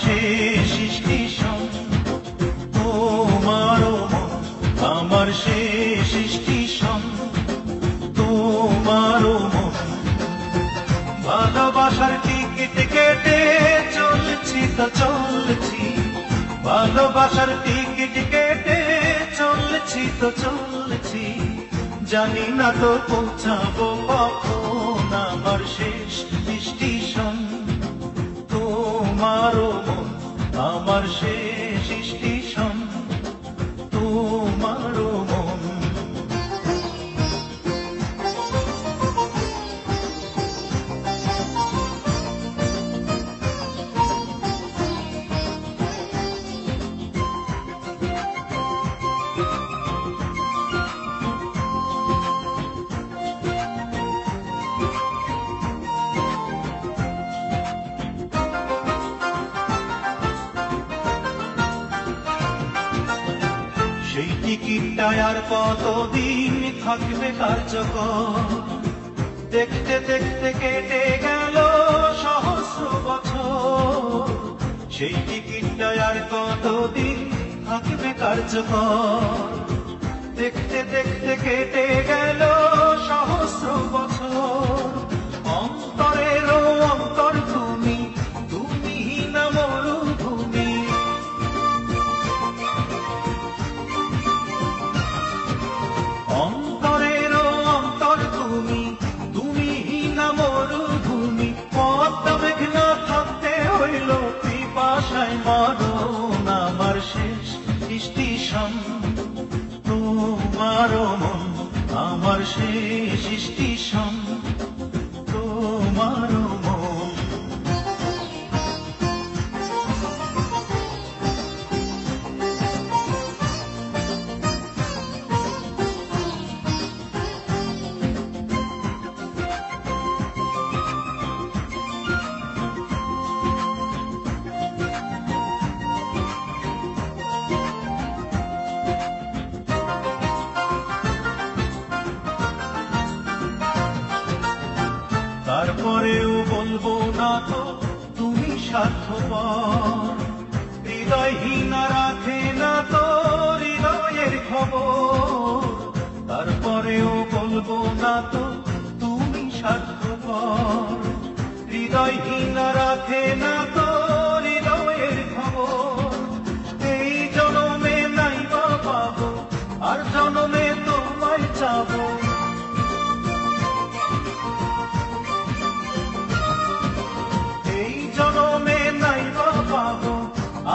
শেষ স্টেশন, তোমারও মন আমার শেষ স্টেশন, তোমারও মন। ভালোবাসার টিকিট কেটে চলছি তো চলছি, ভালোবাসার টিকিট কেটে চলছি তো চলছি, জানি না তো পৌঁছাবো কখন আমার শেষ স্টেশন, তোমারও মন আমার শেষ স্টেশন, তোমারও মন। সেই টিকিটটা আর কতদিন থাকবে কার্যকর, দেখতে দেখতে কেটে গেল সহস্র বছর। সেই টিকিটটা আর কতদিন থাকবে কার্যকর, দেখতে দেখতে কেটে গেল সহস্র বছর। অন্তরেরও অন্তর তুমি, তুমি না মরুভূমি, অন্তরেরও অন্তর তুমি, তুমি না মরুভূমি। পদ্মা মেঘনা থাকতে হইল পিপাসায় মরণ আমার শেষ স্টেশন, তোমারও মন আমার শেষ স্টেশন, তোমারও মন। তারপরেও বলবো না তো তুমি স্বার্থপর, হৃদয়হীনা রাখে না তো হৃদয়ের খবর। তারপরেও বলবো না তো তুমি স্বার্থপর, হৃদয়হীনা রাখে না তো হৃদয়ের খবর। এই জনমে নাই বা পাবো, আর জনমে তোমায় চাবো। জনমে নাই বা পাবো,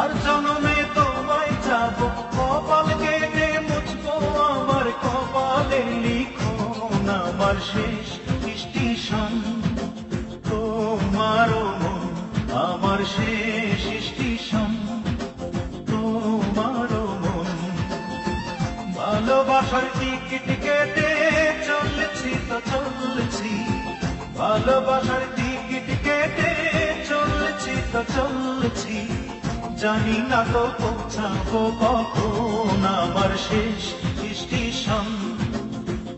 আর জনমে তোমায় যাবো। কপাল কেটে মুছবো আমার কপালে লিখন আমার শেষ স্টেশন, তোমারও মন আমার শেষ স্টেশন, তোমারও মন। ভালোবাসার টিকিট কেটে চলছি তো চলছি, ভালোবাসার টিকিট কেটে চলছি তো চলছি, জানি না তো পৌঁছাবো কখন আমার শেষ স্টেশন,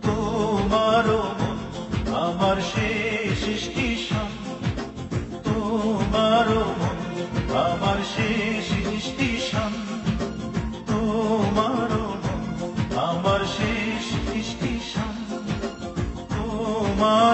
তোমারও মন আমার শেষ স্টেশন, তোমারও মন আমার শেষ স্টেশন, তোমারও মন আমার শেষ স্টেশন, তোমার